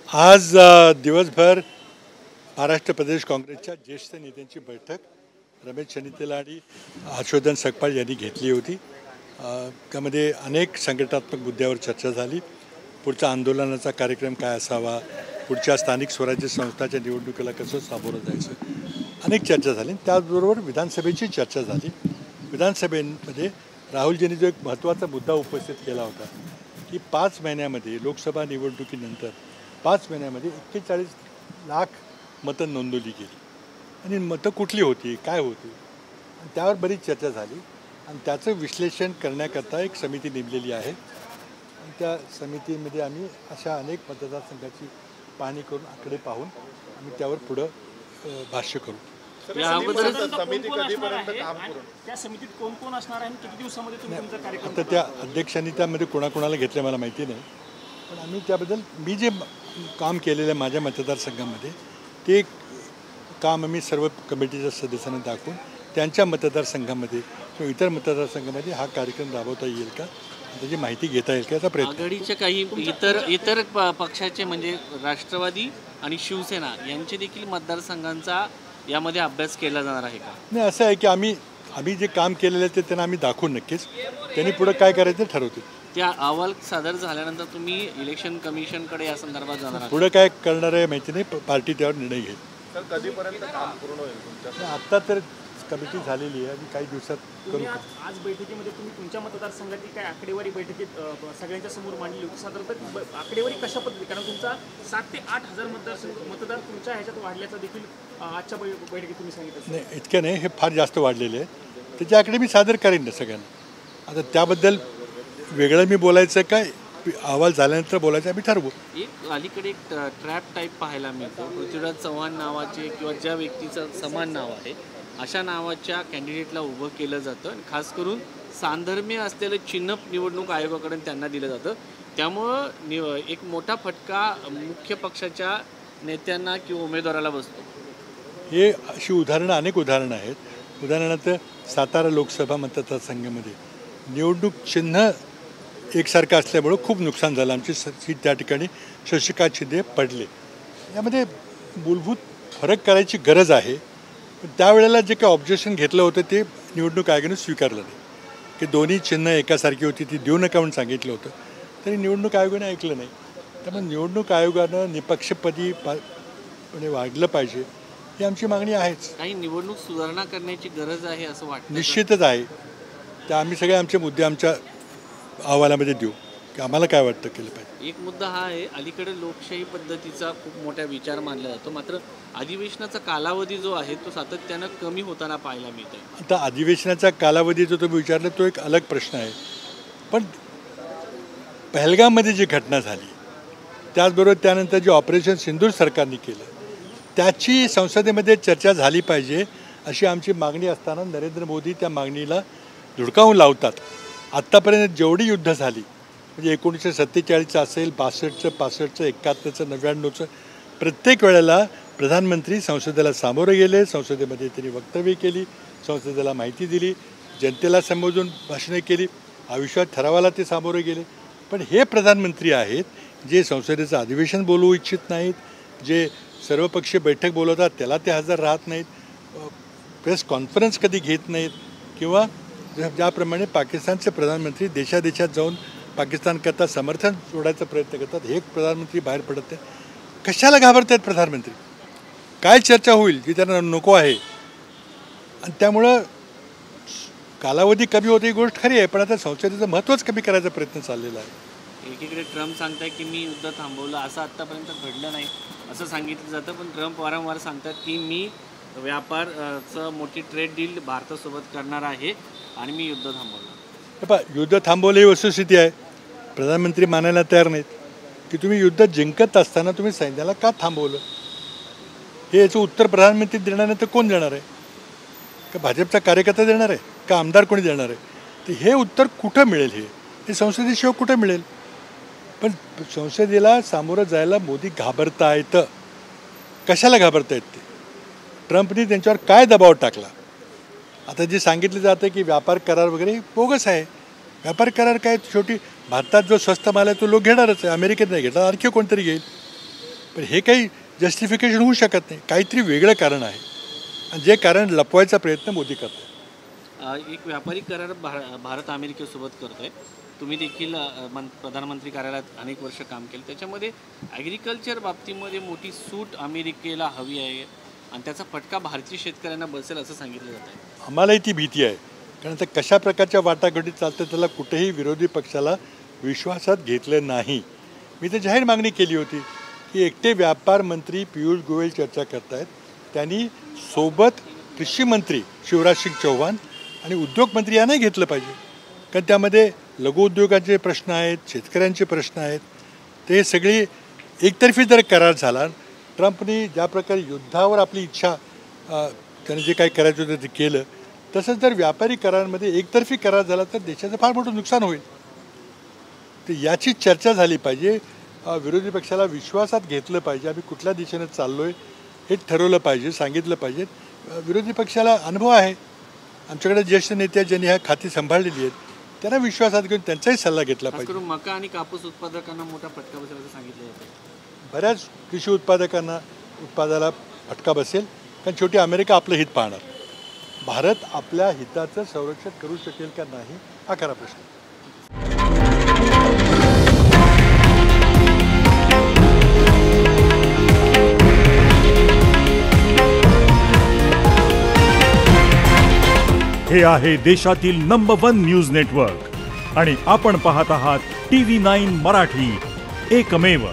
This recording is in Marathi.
आज दिवसभर महाराष्ट्र प्रदेश काँग्रेसच्या ज्येष्ठ नेत्यांची बैठक रमेश चन्नीतेला आणि हर्षवर्धन सकपाळ यांनी घेतली होती। त्यामध्ये अनेक संघटनात्मक मुद्द्यावर चर्चा झाली। पुढचा आंदोलनाचा कार्यक्रम काय असावा, पुढच्या स्थानिक स्वराज्य संस्थांच्या निवडणुकीला कसं सामोरं जायचं, अनेक चर्चा झाली। त्याचबरोबर विधानसभेची चर्चा झाली। विधानसभेमध्ये राहुलजींनी जो एक महत्त्वाचा मुद्दा उपस्थित केला होता की 5 महिन्यामध्ये लोकसभा निवडणुकीनंतर 5 महिन्यामध्ये 41 लाख मतं नोंदवली गेली आणि मतं कुठली होती, काय होती, आणि त्यावर बरीच चर्चा झाली आणि त्याचं विश्लेषण करण्याकरता एक समिती नेमलेली आहे। आणि त्या समितीमध्ये आम्ही अशा अनेक मतदारसंघाची पाहणी करून आकडे पाहून आम्ही त्यावर पुढं भाष्य करू। त्या समितीत कोण कोण असणार आहे, किती दिवसामध्ये तुम्ही तुमचा कार्यक्रम? आता त्या अध्यक्षांनी त्यामध्ये कोणाकोणाला घेतलं मला माहिती नाही, पण आम्ही त्याबद्दल मी जे काम केलेलं आहे माझ्या मतदारसंघामध्ये ते काम आम्ही सर्व कमिटीच्या सदस्यांना दाखवून त्यांच्या मतदारसंघामध्ये किंवा इतर मतदारसंघामध्ये हा कार्यक्रम राबवता येईल का, त्याची माहिती घेता येईल का याचा प्रयत्न। आघाडीचे काही इतर पक्षाचे म्हणजे राष्ट्रवादी आणि शिवसेना यांचे देखील मतदारसंघांचा यामध्ये अभ्यास केला जाणार आहे का? नाही, असं आहे की आम्ही जे काम केलेलं आहे ते त्यांना आम्ही दाखवू नक्कीच, त्यांनी पुढे काय करायचं ठरवतील। त्या अहवाल सादर झाल्यानंतर तुम्ही इलेक्शन कमिशनकडे या संदर्भात जाणार आहात? पुढे काय करणार आहे माहिती नाही, पार्टी त्यावर निर्णय घेईल। सर, कधीपर्यंत काम पूर्ण होईल तुमच्या? आत्ता तर कमिटी झालेली आहे, आम्ही काही दिवसात करू। आज बैठकीमध्ये तुम्ही तुमच्या मतदारसंघाची काय आकडेवारी बैठकीत सगळ्यांच्या समोर मांडली होती, साधारणतः आकडेवारी कशा पद्धती, कारण तुमचा 7 ते 8 हजार मतदार तुमच्या ह्याच्यात वाढल्याचं देखील आजच्या बैठकीत तुम्ही सांगितलं? नाही, इतकं नाही, हे फार जास्त वाढलेले आहे, त्याची आकडे मी सादर करेन ना सगळ्यांना। आता त्याबद्दल वेगळं मी बोलायचं काय, अहवाल झाल्यानंतर बोलायचं आम्ही ठरवू। एक अलीकडे एक ट्रॅप टाईप पाहायला मिळतो, पृथ्वीराज चव्हाण नावाचे किंवा ज्या व्यक्तीचं समान नाव आहे अशा नावाच्या कॅन्डिडेटला उभं केलं जातं आणि खास करून सांधर्म्य असलेलं चिन्ह निवडणूक आयोगाकडे त्यांना दिलं जातं, त्यामुळं एक मोठा फटका मुख्य पक्षाच्या नेत्यांना किंवा उमेदवाराला बसतो। हे अशी उदाहरणं अनेक उदाहरणं आहेत। उदाहरणार्थ सातारा लोकसभा मतदारसंघामध्ये निवडणूक चिन्ह एकसारखं असल्यामुळं खूप नुकसान झालं, आमची सीट त्या ठिकाणी शशिकांत शिंदे पडले। यामध्ये मूलभूत फरक करायची गरज आहे, पण त्यावेळेला जे काही ऑब्जेक्शन घेतलं होतं ते निवडणूक आयोगाने स्वीकारलं नाही की दोन्ही चिन्ह एकासारखी होती, ती देऊ नका म्हणून सांगितलं होतं, तरी निवडणूक आयोगाने ऐकलं नाही। त्यामुळे निवडणूक आयोगानं निपक्षपाती वाढलं पाहिजे ही आमची मागणी आहेच। काही निवडणूक सुधारणा करण्याची गरज आहे असं वाटतं? निश्चितच आहे, त्या आम्ही सगळे आमचे मुद्दे आमच्या अहवालामध्ये देऊ की आम्हाला काय वाटतं केलं पाहिजे। एक मुद्दा हा आहे, अलीकडे लोकशाही पद्धतीचा खूप मोठा विचार मानला जातो, मात्र अधिवेशनाचा कालावधी जो आहे तो सातत्यानं कमी होताना पाहायला मिळतोय। आता अधिवेशनाचा कालावधी जो तुम्ही विचारला तो एक अलग प्रश्न आहे, पण पहलगाममध्ये जी घटना झाली त्याचबरोबर त्यानंतर जे ऑपरेशन सिंदूर सरकारने केलं त्याची संसदेमध्ये चर्चा झाली पाहिजे अशी आमची मागणी असताना नरेंद्र मोदी त्या मागणीला धुडकावून लावतात। आत्तापर्यंत जेवढी युद्ध झाली म्हणजे 1947 असेल, 62चं, 65चं, 71चं, 99चं, प्रत्येक वेळेला प्रधानमंत्री संसदेला सामोरे गेले, संसदेमध्ये त्यांनी वक्तव्य केली, संसदेला माहिती दिली, जनतेला संबोधून भाषणे केली, अविश्वास ठरावाला ते सामोरे गेले। पण हे प्रधानमंत्री आहेत जे संसदेचं अधिवेशन बोलवू इच्छित नाहीत, जे सर्वपक्षीय बैठक बोलवतात त्याला ते हजर राहत नाहीत, प्रेस कॉन्फरन्स कधी घेत नाहीत, किंवा ज्याप्रमाणे पाकिस्तानचे प्रधानमंत्री देशादेशात जाऊन पाकिस्तानकरता समर्थन जोडायचा प्रयत्न करतात, हे प्रधानमंत्री बाहेर पडत आहेत। कशाला घाबरत आहेत प्रधानमंत्री? काय चर्चा होईल जी त्यांना नको आहे? आणि त्यामुळं कालावधी कमी होते ही गोष्ट खरी आहे, पण आता संसदेचं महत्त्वच कमी करायचा प्रयत्न चाललेला आहे। एकीकडे ट्रम्प सांगताय की मी युद्ध थांबवलं, असं आत्तापर्यंत घडलं नाही असं सांगितलं जातं, पण ट्रम्प वारंवार सांगतात की मी व्यापारचं मोठी ट्रेड डील भारतासोबत करणार आहे आणि मी युद्ध थांबवलं। पहा, युद्ध थांबवलं ही वस्तुस्थिती आहे, प्रधानमंत्री मानायला तयार नाहीत की तुम्ही युद्ध जिंकत असताना तुम्ही सैन्याला का थांबवलं, हे याचं उत्तर प्रधानमंत्री देणार नाही तर कोण देणार आहे? का भाजपचा कार्यकर्ता देणार आहे, का आमदार कोणी देणार आहे? तर हे उत्तर कुठं मिळेल? हे संसदेशिवाय कुठं मिळेल? पण संसदेला सामोरं जायला मोदी घाबरतायत। कशाला घाबरतायत ते? ट्रम्पने त्यांच्यावर काय दबाव टाकला? आता जे सांगितलं जातं की व्यापार करार वगैरे बोगस आहे। व्यापार करार काय, शेवटी भारतात जो स्वस्त माल आहे तो लोक घेणारच आहे, अमेरिकेत नाही घेतला, आणखी कोणतरी घेईल। पण हे काही जस्टिफिकेशन होऊ शकत नाही. काहीतरी वेगळं कारण आहे आणि जे कारण लपवायचा प्रयत्न मोदी करतात. एक व्यापारी करार भारत अमेरिकेसोबत करतोय. तुम्ही देखील प्रधानमंत्री कार्यालयात अनेक वर्ष काम केलं. त्याच्यामध्ये ॲग्रिकल्चर बाबतीमध्ये मोठी सूट अमेरिकेला हवी आहे आणि त्याचा फटका भारतीय शेतकऱ्यांना बसेल असं सांगितलं जात आहे. आम्हालाही ती भीती आहे, कारण आता कशा प्रकारच्या वाटाघाटी चालतं त्याला कुठेही विरोधी पक्षाला विश्वासात घेतलं नाही. मी तर जाहीर मागणी केली होती की एकटे व्यापार मंत्री पियुष गोयल चर्चा करत आहेत, त्यांनी सोबत कृषी मंत्री शिवराज सिंग चौहान आणि उद्योग मंत्री यांनाही घेतलं पाहिजे, कारण त्यामध्ये लघुउद्योगाचे प्रश्न आहेत, शेतकऱ्यांचे प्रश्न आहेत. ते सगळी एकतर्फी जर करार झाला, ट्रम्पनी ज्या प्रकारे युद्धावर आपली इच्छा त्याने जे काही करायचं होतं ते केलं, तसंच जर व्यापारी करारामध्ये एकतर्फी करार झाला तर देशाचं फार मोठं नुकसान होईल. तर याची चर्चा झाली पाहिजे. विरोधी पक्षाला विश्वासात घेतलं पाहिजे. आम्ही कुठल्या दिशेनं चाललो आहे हे ठरवलं पाहिजे, सांगितलं पाहिजे. विरोधी पक्षाला अनुभव आहे, आमच्याकडे ज्येष्ठ नेते ज्यांनी ह्या खाती सांभाळलेली आहेत त्यांना विश्वासात घेऊन त्यांचाही सल्ला घेतला पाहिजे. मका आणि कापूस उत्पादकांना मोठा फटका बसेल असं सांगितलं जातं. बऱ्याच कृषी उत्पादनाला फटका बसेल, कारण शेवटी अमेरिका आपलं हित पाहणार. भारत आपल्या हिताचं संरक्षण करू शकेल का नाही हा खरा प्रश्न. हे आहे देशातील नंबर 1 न्यूज नेटवर्क आणि आपण पाहत आहात TV9 मराठी, एकमेव.